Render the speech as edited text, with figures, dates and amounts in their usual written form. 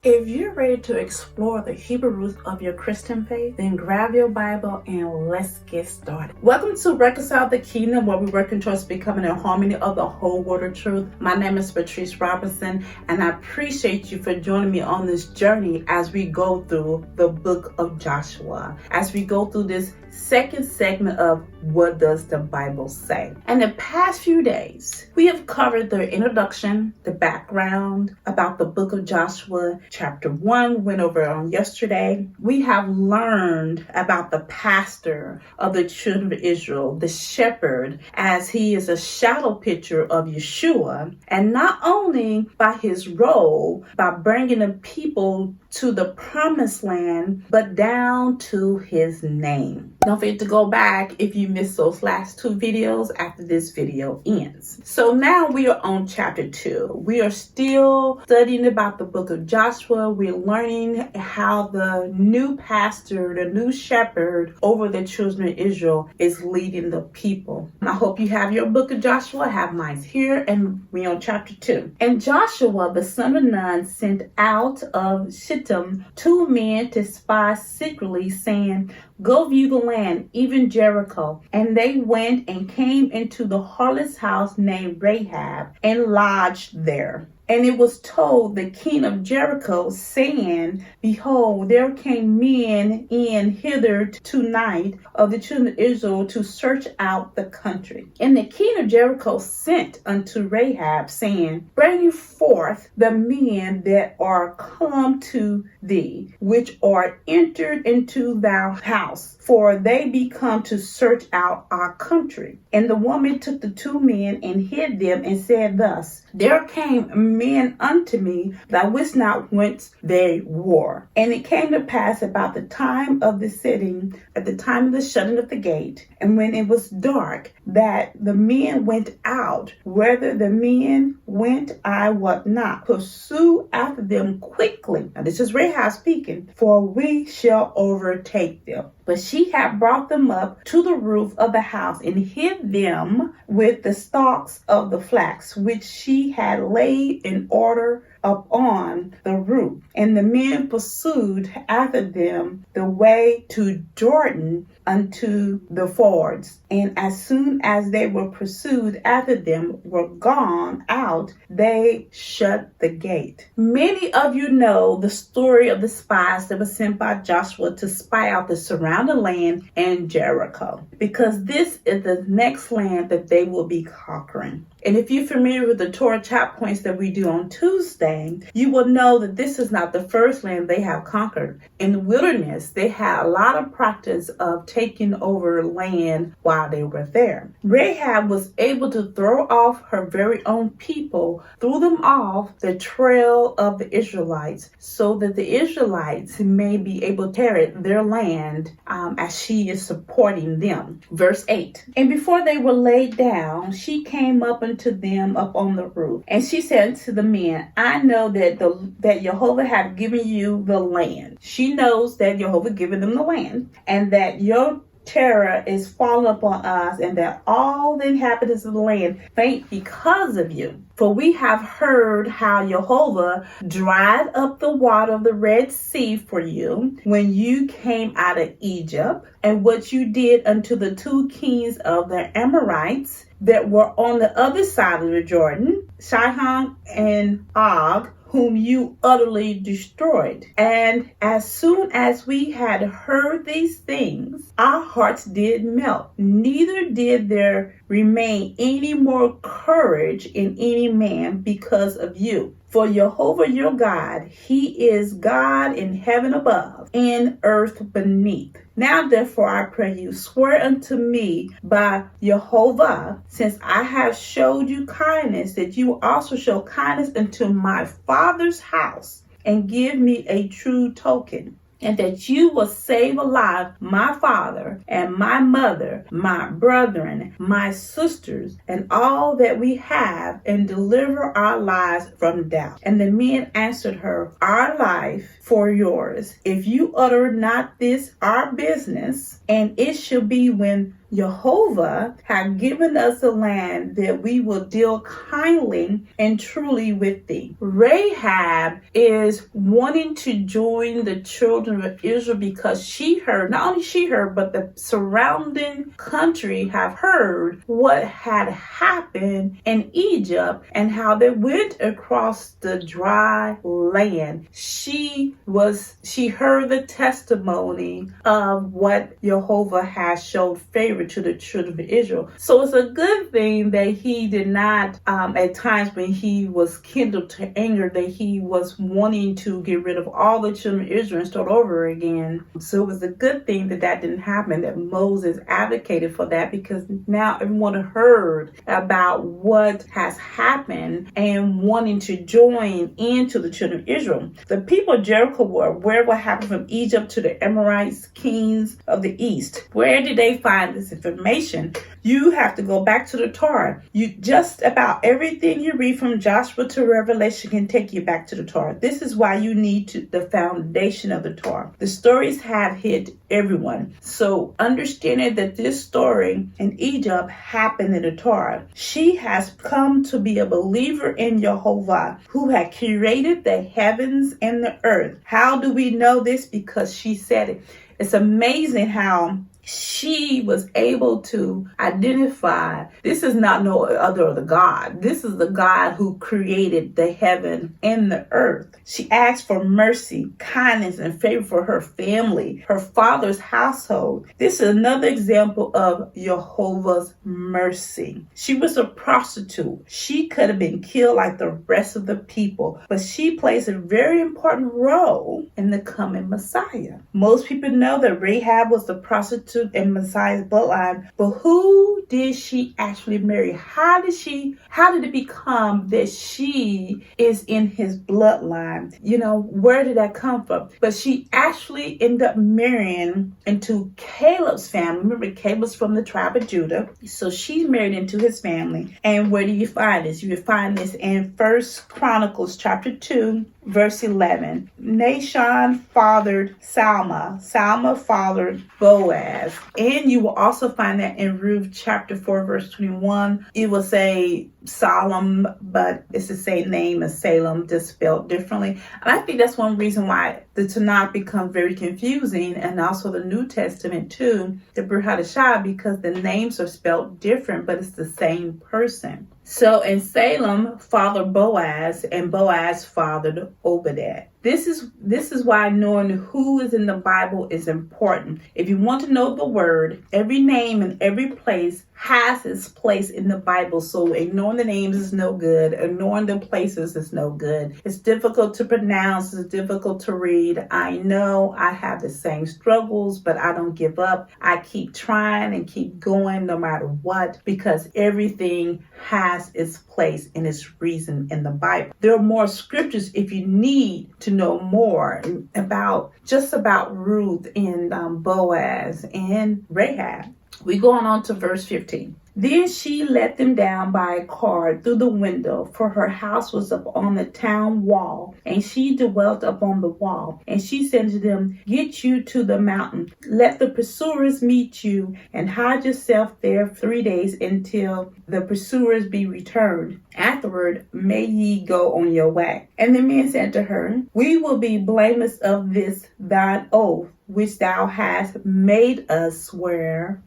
If you're ready to explore the Hebrew roots of your Christian faith, then grab your Bible and let's get started. Welcome to Reconcile the Kingdom, where we're working towards becoming in harmony of the whole word of truth. My name is Patrice Robinson, and I appreciate you for joining me on this journey as we go through the book of Joshua, as we go through this second segment of What Does the Bible Say? And the past few days, we have covered the introduction, the background about the book of Joshua. Chapter 1 went over on yesterday. We have learned about the pastor of the children of Israel, the shepherd, as he is a shadow picture of Yeshua, and not only by his role, by bringing the people to the promised land, but down to his name. Don't forget to go back if you missed those last two videos after this video ends. So now we are on chapter 2. We are still studying about the book of Joshua. We're learning how the new pastor, the new shepherd over the children of Israel is leading the people. I hope you have your book of Joshua. I have mine here, and we're on chapter 2. And Joshua, the son of Nun, sent out of Shittim 2 men to spy secretly, saying, "Go view the land, even Jericho." And they went and came into the harlot's house named Rahab and lodged there. And it was told the king of Jericho, saying, "Behold, there came men in hither tonight of the children of Israel to search out the country." And the king of Jericho sent unto Rahab, saying, "Bring forth the men that are come to thee, which are entered into thy house, for they be come to search out our country." And the woman took the 2 men and hid them, and said thus, "There came men unto me, that I wist not whence they were." And it came to pass about the time of the sitting, at the time of the shutting of the gate, and when it was dark, that the men went out. Whether the men went, I wot not. Pursue after them quickly. Now this is Rahab speaking, "for we shall overtake them." But she had brought them up to the roof of the house, and hid them with the stalks of the flax, which she had laid in order upon the roof. And the men pursued after them the way to Jordan unto the fords. And as soon as they were pursued after them, were gone out, they shut the gate. Many of you know the story of the spies that were sent by Joshua to spy out the surrounding land and Jericho, because this is the next land that they will be conquering. And if you're familiar with the Torah chat points that we do on Tuesday, you will know that this is not the first land they have conquered. In the wilderness, they had a lot of practice of taking over land while they were there. Rahab was able to throw off her very own people, threw them off the trail of the Israelites, so that the Israelites may be able to inherit their land as she is supporting them. Verse 8, "And before they were laid down, she came up unto them up on the roof. And she said to the men, I know that Yehovah have given you the land." She knows that Yehovah given them the land, and that your terror is fallen upon us, and that all the inhabitants of the land faint because of you. For we have heard how Yehovah dried up the water of the Red Sea for you when you came out of Egypt, and what you did unto the 2 kings of the Amorites that were on the other side of the Jordan, Sihon and Og, whom you utterly destroyed. And as soon as we had heard these things, our hearts did melt. Neither did there remain any more courage in any man because of you. For Yehovah your God, he is God in heaven above, in earth beneath. Now therefore I pray you, swear unto me by Yehovah, since I have showed you kindness, that you also show kindness unto my father's house, and give me a true token. and that you will save alive my father and my mother, my brethren, my sisters, and all that we have, and deliver our lives from death. And the men answered her, our life for yours. If you utter not this our business, and it shall be when Yehovah have given us a land that we will deal kindly and truly with thee. Rahab is wanting to join the children of Israel because she heard, not only she heard, but the surrounding country have heard what had happened in Egypt and how they went across the dry land. She heard the testimony of what Yehovah has showed favor to the children of Israel. So it's a good thing that he did not, at times when he was kindled to anger, that he was wanting to get rid of all the children of Israel and start over again. So it was a good thing that didn't happen, that Moses advocated for that, because now everyone heard about what has happened and wanting to join into the children of Israel. The people of Jericho were aware of what happened from Egypt to the Amorites, kings of the east. Where did they find this information? You have to go back to the Torah. Just about everything you read from Joshua to Revelation can take you back to the Torah. This is why you need the foundation of the Torah. The stories have hit everyone. So understanding that this story in Egypt happened in the Torah, she has come to be a believer in Yehovah, who had created the heavens and the earth. How do we know this? Because she said it. It's amazing how she was able to identify, this is not no other God. This is the God who created the heaven and the earth. She asked for mercy, kindness, and favor for her family, her father's household. This is another example of Yehovah's mercy. She was a prostitute. She could have been killed like the rest of the people, but she plays a very important role in the coming Messiah. Most people know that Rahab was the prostitute in Messiah's bloodline, but who did she actually marry? How did it become that she is in his bloodline? Where did that come from? But she actually ended up marrying into Caleb's family. Remember, Caleb's from the tribe of Judah. So she's married into his family. And where do you find this? You will find this in 1 Chronicles chapter 2, verse 11. Nahshon fathered Salma. Salma fathered Boaz. And you will also find that in Ruth chapter 4, verse 21. It will say Shalom, but it's the same name as Salem, just spelled differently. And I think that's one reason why the Tanakh becomes very confusing, and also the New Testament too, the Brit Hadashah, because the names are spelled different, but it's the same person. So, and Salem fathered Boaz, and Boaz fathered Obadiah. This is why knowing who is in the Bible is important. If you want to know the word, every name and every place has its place in the Bible. So ignoring the names is no good. Ignoring the places is no good. It's difficult to pronounce. It's difficult to read. I know I have the same struggles, but I don't give up. I keep trying and keep going no matter what, because everything has its place and its reason in the Bible. There are more scriptures if you need to know more about Ruth and Boaz and Rahab. We're going on to verse 15. Then she let them down by a cord through the window, for her house was up on the town wall, and she dwelt upon the wall. And she said to them, Get you to the mountain, let the pursuers meet you, and hide yourself there 3 days until the pursuers be returned. Afterward, may ye go on your way. And the men said to her, We will be blameless of this thine oath, which thou hast made us swear.